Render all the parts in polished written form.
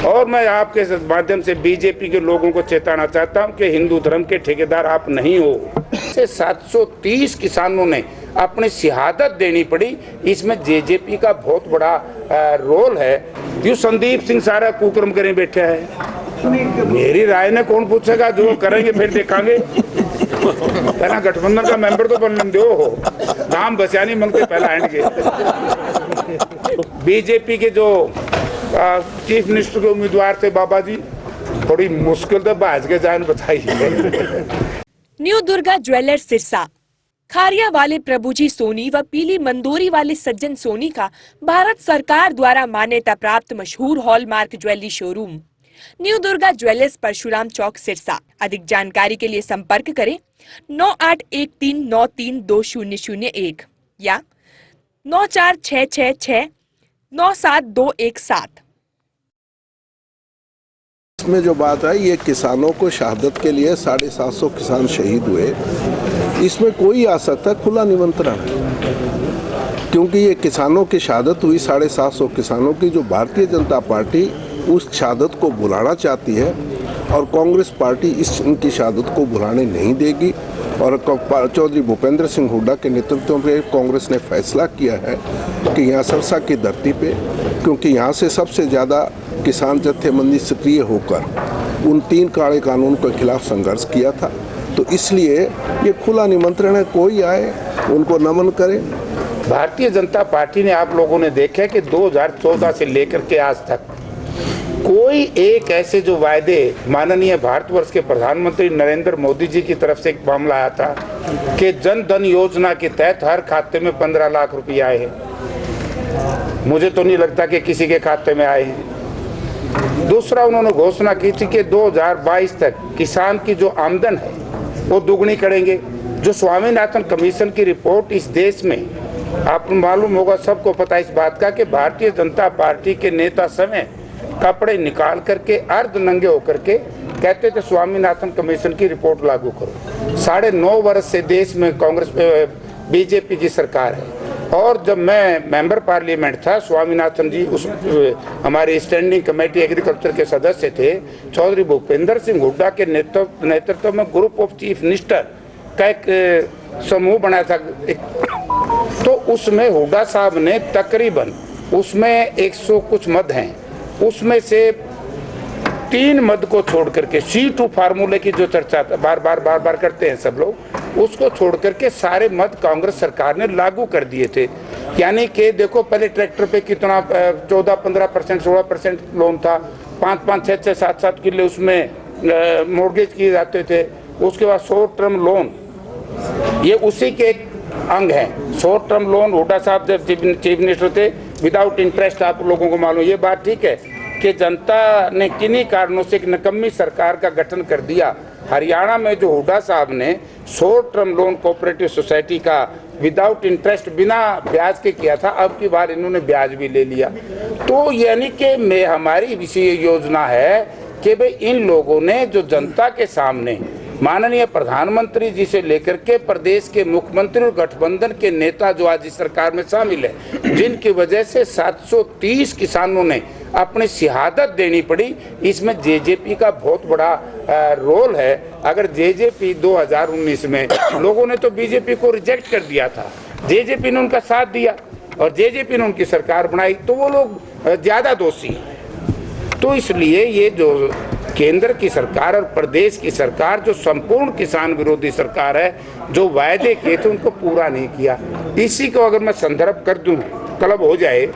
और मैं आपके माध्यम से बीजेपी के लोगों को चेताना चाहता हूं कि हिंदू धर्म के ठेकेदार आप नहीं हो। 730 किसानों ने अपनी शहादत देनी पड़ी, इसमें जेजेपी का बहुत बड़ा रोल है। यूं संदीप सिंह सारा कुकर्म करें बैठे है, मेरी राय ने कौन पूछेगा, जो करेंगे फिर देखेंगे। पहला गठबंधन का मेंबर तो बनने दो हो, नाम बचा नहीं मांगते पहला एंड के। बीजेपी के जो चीफ मिनिस्टर के उम्मीदवार थे बाबा जी, थोड़ी मुश्किल तो बाज के जान बताइए। न्यू दुर्गा ज्वेलर्स सिरसा, खारिया वाले प्रभुजी सोनी व पीली मंदोरी वाले सज्जन सोनी का भारत सरकार द्वारा मान्यता प्राप्त मशहूर hallmark jewellery showroom new Durga jewellers, Parshuram Chowk, Sirsa. अधिक जानकारी के लिए संपर्क करें 9813932001 या 9466697217। इसमें जो बात है, ये किसानों को शहादत के लिए 750 किसान शहीद हुए। इसमें कोई आ सकता है, खुला निमंत्रण है, क्योंकि ये किसानों की शहादत हुई 750 किसानों की, जो भारतीय जनता पार्टी उस शहादत को बुलाना चाहती है और कांग्रेस पार्टी इनकी शहादत को बुलाने नहीं देगी। और चौधरी भूपेंद्र सिंह हुड्डा के नेतृत्व में कांग्रेस ने फैसला किया है कि यहाँ सिरसा की धरती पे, क्योंकि यहाँ से सबसे ज़्यादा किसान जत्थेबंदी सक्रिय होकर उन 3 काले कानून के खिलाफ संघर्ष किया था, तो इसलिए ये खुला निमंत्रण है, कोई आए उनको नमन करे। भारतीय जनता पार्टी ने, आप लोगों ने देखा कि 2014 से लेकर के आज तक कोई एक ऐसे जो वायदे माननीय भारतवर्ष के प्रधानमंत्री नरेंद्र मोदी जी की तरफ से एक मामला आया था कि जन धन योजना के तहत हर खाते में 15 लाख रुपए आए हैं, मुझे तो नहीं लगता कि किसी के खाते में आए हैं। दूसरा, उन्होंने घोषणा की थी कि 2022 तक किसान की जो आमदन है वो दुगनी करेंगे। जो स्वामीनाथन कमीशन की रिपोर्ट इस देश में, आपको मालूम होगा, सबको पता इस बात का कि भारतीय जनता पार्टी के नेता समय कपड़े निकाल करके अर्ध नंगे होकर के कहते थे स्वामीनाथन कमीशन की रिपोर्ट लागू करो। 9.5 वर्ष से देश में कांग्रेस बीजेपी की सरकार है। और जब मैं मेंबर पार्लियामेंट था, स्वामीनाथन जी उस हमारी स्टैंडिंग कमेटी एग्रीकल्चर के सदस्य थे। चौधरी भूपेंद्र सिंह हुड्डा के नेतृत्व में ग्रुप ऑफ चीफ मिनिस्टर का एक समूह बनाया था, तो उसमें हुड्डा साहब ने तकरीबन, उसमें 100 कुछ मद हैं, उसमें से 3 मद को छोड़ करके, C2 फार्मूले की जो चर्चा बार बार करते हैं सब लोग, उसको छोड़ करके सारे मद कांग्रेस सरकार ने लागू कर दिए थे। यानी कि देखो, पहले ट्रैक्टर पे कितना 14-15%, 16% लोन था, 5-5, 6-6, 7-7 किलो उसमें मॉर्गेज किए जाते थे। उसके बाद शॉर्ट टर्म लोन, ये उसी के एक अंग है। शॉर्ट टर्म लोन हुड्डा साहब जब चीफ मिनिस्टर थे, विदाउट इंटरेस्ट, आप लोगों को मालूम ये बात ठीक है कि जनता ने किन्हीं कारणों से एक निकम्मी सरकार का गठन कर दिया। हरियाणा में जो हुड्डा साहब ने short term loan cooperative society का विदाउट इंटरेस्ट, बिना ब्याज के किया था, अब की बार इन्होंने ब्याज भी ले लिया। तो यानी कि हमारी विशेष योजना है कि भाई इन लोगों ने जो जनता के सामने माननीय प्रधानमंत्री जी से लेकर के प्रदेश के मुख्यमंत्री और गठबंधन के नेता जो आज इस सरकार में शामिल है, जिनकी वजह से 730 किसानों ने अपनी शहादत देनी पड़ी, इसमें जेजेपी का बहुत बड़ा रोल है। अगर जेजेपी 2019 में लोगों ने तो बीजेपी को रिजेक्ट कर दिया था, जेजेपी ने उनका साथ दिया और जेजेपी ने उनकी सरकार बनाई, तो वो लोग ज्यादा दोषी हैं। तो इसलिए ये जो केंद्र की सरकार और प्रदेश की सरकार, जो संपूर्ण किसान विरोधी सरकार है, जो वायदे किए थे उनको पूरा नहीं किया। इसी को अगर मैं संदर्भ कर दूं, क्लब हो जाए,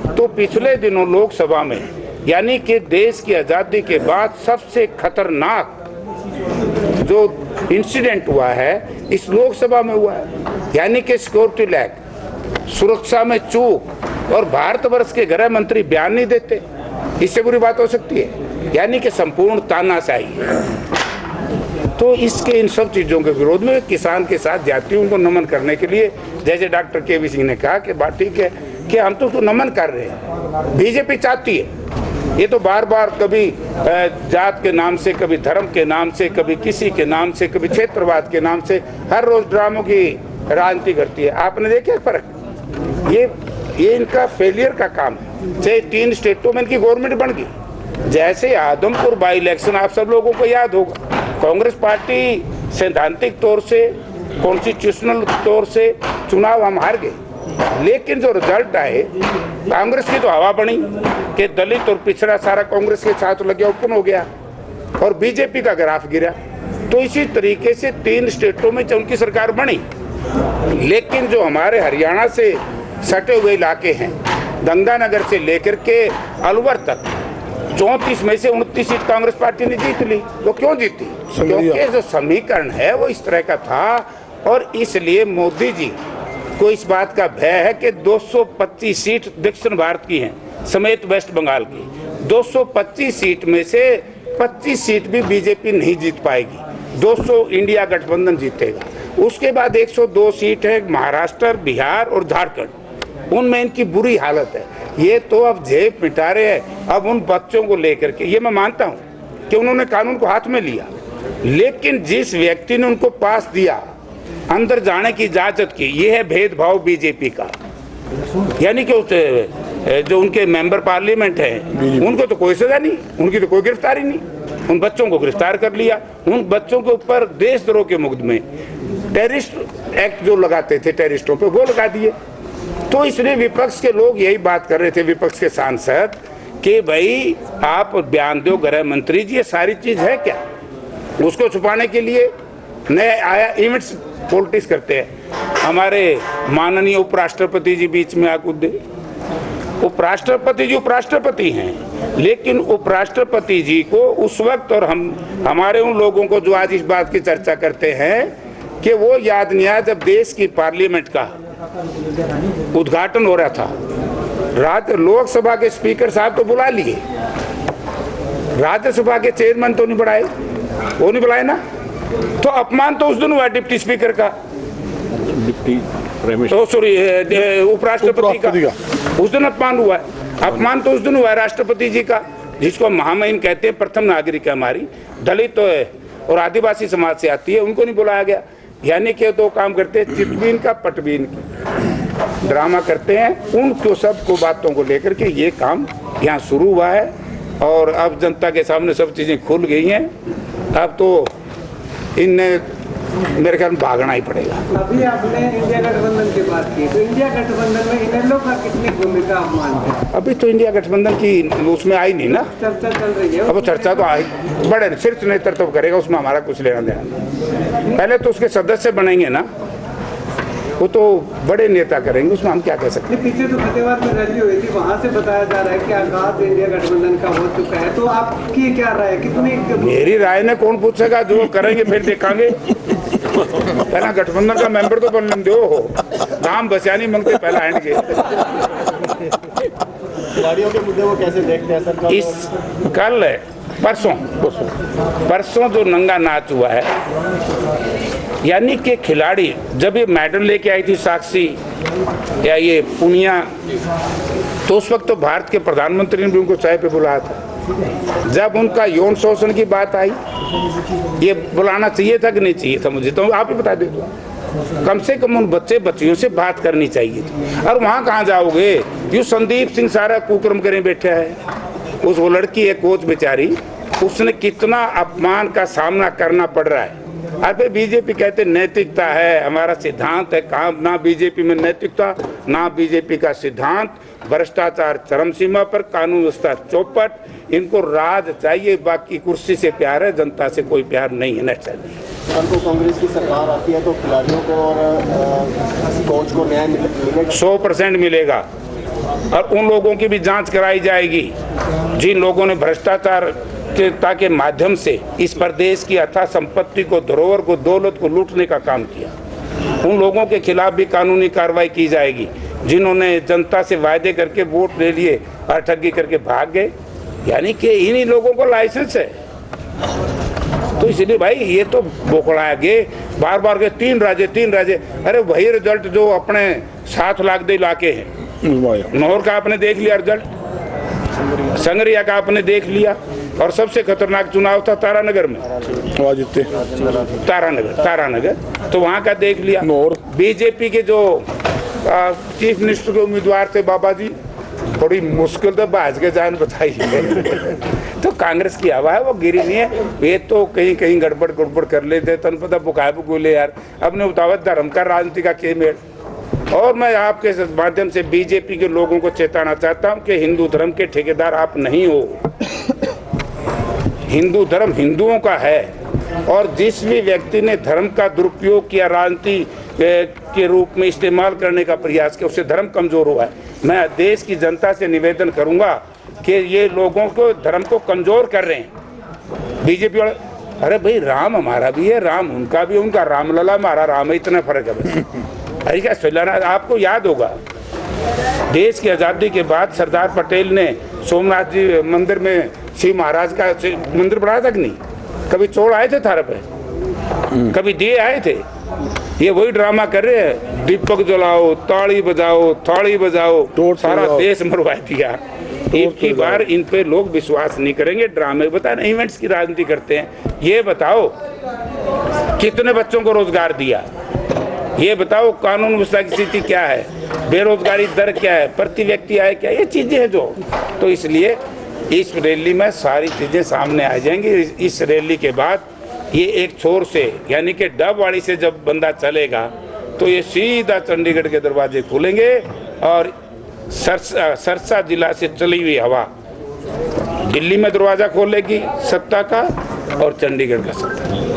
तो पिछले दिनों लोकसभा में, यानी कि देश की आज़ादी के बाद सबसे खतरनाक जो इंसिडेंट हुआ है इस लोकसभा में हुआ है। यानी कि सिक्योरिटी लैग, सुरक्षा में चूक, और भारतवर्ष के गृह मंत्री बयान नहीं देते, इससे बुरी बात हो सकती है? यानी कि संपूर्ण तानाशाही है। तो इसके इन सब चीज़ों के विरोध में किसान के साथ जातियों को नमन करने के लिए, जैसे डॉक्टर के.वी. सिंह ने कहा कि बात ठीक है कि हम तो नमन कर रहे हैं, बीजेपी चाहती है। ये तो बार बार कभी जात के नाम से, कभी धर्म के नाम से, कभी किसी के नाम से, कभी क्षेत्रवाद के नाम से हर रोज ड्रामों की राजनीति करती है। आपने देखा फर्क? ये इनका फेलियर का काम है। चाहे 3 स्टेटों में इनकी गवर्नमेंट बन गई, जैसे आदमपुर बाई इलेक्शन आप सब लोगों को याद होगा, कांग्रेस पार्टी सैद्धांतिक तौर से, कॉन्स्टिट्यूशनल तौर से चुनाव हम हार गए, लेकिन जो रिजल्ट आए कांग्रेस की तो हवा बनी कि दलित और पिछड़ा सारा कांग्रेस के साथ लगे, ओपन हो गया और बीजेपी का ग्राफ गिरा। तो इसी तरीके से 3 स्टेटों में उनकी सरकार बनी, लेकिन जो हमारे हरियाणा से सटे हुए इलाके हैं, गंगानगर से लेकर के अलवर तक 34 में से 29 सीट कांग्रेस पार्टी ने जीत ली। वो क्यों जीती? क्योंकि जो समीकरण है वो इस तरह का था, और इसलिए मोदी जी को इस बात का भय है कि 225 सीट दक्षिण भारत की हैं समेत वेस्ट बंगाल की, 225 सीट में से 25 सीट भी बीजेपी नहीं जीत पाएगी, 200 इंडिया गठबंधन जीतेगा। उसके बाद 102 सीट है महाराष्ट्र, बिहार और झारखंड, उनमें इनकी बुरी हालत है। ये तो अब जेब पिटा रहे हैं। अब उन बच्चों को लेकर के, ये मैं मानता हूं कि उन्होंने कानून को हाथ में लिया, लेकिन जिस व्यक्ति ने उनको पास दिया, अंदर जाने की इजाजत की, ये है भेदभाव बीजेपी का। यानी कि जो उनके मेंबर पार्लियामेंट हैं उनको तो कोई सजा नहीं, उनकी तो कोई गिरफ्तारी नहीं, उन बच्चों को गिरफ्तार कर लिया। उन बच्चों के ऊपर देशद्रोह के मुकदमे, टेररिस्ट एक्ट जो लगाते थे टेररिस्टों पे, वो लगा दिए। तो इसलिए विपक्ष के लोग यही बात कर रहे थे, विपक्ष के सांसद, कि भाई आप बयान दो गृह मंत्री जी, ये सारी चीज है क्या? उसको छुपाने के लिए नए आया इवेंट्स पॉलिटिक्स करते हैं। हमारे माननीय उपराष्ट्रपति जी बीच में आ कूदे। उपराष्ट्रपति जी उपराष्ट्रपति हैं, लेकिन उपराष्ट्रपति जी को उस वक्त, और हमारे उन लोगों को जो आज इस बात की चर्चा करते हैं कि वो याद नहीं आया जब देश की पार्लियामेंट का उद्घाटन हो रहा था, लोकसभा के स्पीकर साहब तो बुला लिए, राज्यसभा के चेयरमैन तो नहीं बुलाए, वो नहीं बुलाए ना। तो अपमान तो उस दिन हुआ डिप्टी स्पीकर का, उपराष्ट्रपति का उस दिन अपमान हुआ है। अपमान तो उस दिन हुआ है राष्ट्रपति जी का, जिसको महामहिम कहते हैं, प्रथम नागरिक है हमारी, दलित और आदिवासी समाज से आती है, उनको नहीं बुलाया गया। यानी कि दो काम करते हैं, चिटबीन का पटबीन की ड्रामा करते हैं। उनको सबको बातों को लेकर के ये काम यहाँ शुरू हुआ है, और अब जनता के सामने सब चीजें खुल गई हैं। अब तो इनने मेरे ख्याल में भागना ही पड़ेगा। अभी आपने इंडिया गठबंधन की बात की, तो इंडिया गठबंधन में इनेलो का कितनी भूमिका आप मानते हैं? अभी तो इंडिया गठबंधन की उसमें आई नहीं ना, चर्चा चल रही है। अब चर्चा तो आई, बड़े शीर्ष नेतृत्व करेगा, उसमें हमारा कुछ लेना देना नहीं। पहले तो उसके सदस्य बनेंगे ना, वो तो बड़े नेता करेंगे, उसमें हम क्या कह सकते हैं। पीछे तो फतेहाबाद में रैली हुई थी, वहाँ से बताया जा रहा है कि आगाज इंडिया गठबंधन का हो चुका है, तो आपकी क्या राय? कितनी? मेरी राय ने कौन पूछेगा, जो करेंगे फिर देखेंगे। पहला गठबंधन का मेंबर तो बनने दो, नाम बसियानी मंगते पहला हैंड के। खिलाड़ियों के मुद्दे को कैसे देखते हैं सर? इस कल परसों जो नंगा नाच हुआ है, यानी कि खिलाड़ी जब ये मेडल लेके आई थी साक्षी या ये पुनिया, तो उस वक्त तो भारत के प्रधानमंत्री ने भी उनको चाय पे बुलाया था। जब उनका यौन शोषण की बात आई, ये बुलाना चाहिए था कि नहीं चाहिए था? मुझे तो आप ही बता दे, कम से कम उन बच्चे बच्चियों से बात करनी चाहिए थी। और वहाँ कहाँ जाओगे? यू संदीप सिंह सारा कुकर्म करे बैठा है। उस वो लड़की है कोच बेचारी, उसने कितना अपमान का सामना करना पड़ रहा है। अरे बीजेपी कहते नैतिकता है, हमारा सिद्धांत है, काम ना बीजेपी में नैतिकता, ना बीजेपी का सिद्धांत, भ्रष्टाचार चरम सीमा पर, कानून व्यवस्था चौपट। इनको राज चाहिए, बाकी कुर्सी से प्यार है, जनता से कोई प्यार नहीं है। कल को कांग्रेस की सरकार आती है तो खिलाड़ियों को और कोच को न्याय मिलेगा? 100% मिलेगा, और उन लोगों की भी जांच कराई जाएगी जिन लोगों ने भ्रष्टाचार के माध्यम से इस प्रदेश की अथाह संपत्ति को, धरोहर को, दौलत को लूटने का काम किया। उन लोगों के खिलाफ भी कानूनी कार्रवाई की जाएगी जिन्होंने जनता से वायदे करके वोट ले लिए और ठगी करके भाग गए। यानी कि इन्हीं लोगों को लाइसेंस है। तो इसलिए भाई ये तो बोखलाया गे बार बार के 3 राज्य। अरे वही रिजल्ट जो अपने 7 लाख दे इलाके हैं, नौर का आपने देख लिया रिजल्ट, संगरिया का आपने देख लिया, और सबसे खतरनाक चुनाव था तारानगर में, तारानगर, तो वहाँ का देख लिया। बीजेपी के जो चीफ मिनिस्टर के उम्मीदवार थे बाबा जी, थोड़ी मुश्किल तो बाज के जान बताइए। तो कांग्रेस की हवा है, वो गिरी नहीं है। ये तो कहीं कहीं गड़बड़ कर लेते, तन पता बुकाए बुगुले यार। अपने बतावत धर्म का राजनीति का के मेल। और मैं आपके माध्यम से बीजेपी के लोगों को चेताना चाहता हूं कि हिंदू धर्म के ठेकेदार आप नहीं हो। हिंदू धर्म हिंदुओं का है, और जिस भी व्यक्ति ने धर्म का दुरुपयोग किया, राजनीति के रूप में इस्तेमाल करने का प्रयास किया, उससे धर्म कमजोर हुआ है। मैं देश की जनता से निवेदन करूंगा कि ये लोगों को धर्म को कमजोर कर रहे हैं बीजेपी वाले। अरे भाई, राम हमारा भी है, राम उनका भी, उनका रामलला हमारा राम है, इतना फर्क है बस। अरे क्या सोलाना, आपको याद होगा देश की आज़ादी के बाद सरदार पटेल ने सोमनाथ जी मंदिर में शिव महाराज का मंदिर बनाया था कि नहीं? कभी चोर आए थे थारे पे? कभी दिए आए थे? ये वही ड्रामा कर रहे हैं, दीपक जलाओ, ताली बजाओ, थाली बजाओ, सारा देश मरवा दिया। एक ही बार इन पे लोग विश्वास नहीं करेंगे। ड्रामे बताना, इवेंट्स की राजनीति करते हैं। ये बताओ कितने बच्चों को रोजगार दिया, ये बताओ कानून व्यवस्था की स्थिति क्या है, बेरोजगारी दर क्या है, प्रति व्यक्ति आय क्या है, ये चीजें हैं जो। तो इसलिए इस रैली में सारी चीजें सामने आ जाएंगी। इस रैली के बाद ये एक छोर से, यानी कि डबवाड़ी से जब बंदा चलेगा तो ये सीधा चंडीगढ़ के दरवाजे खुलेंगे, और सरसा जिला से चली हुई हवा दिल्ली में दरवाजा खोलेगी सत्ता का, और चंडीगढ़ का सत्ता।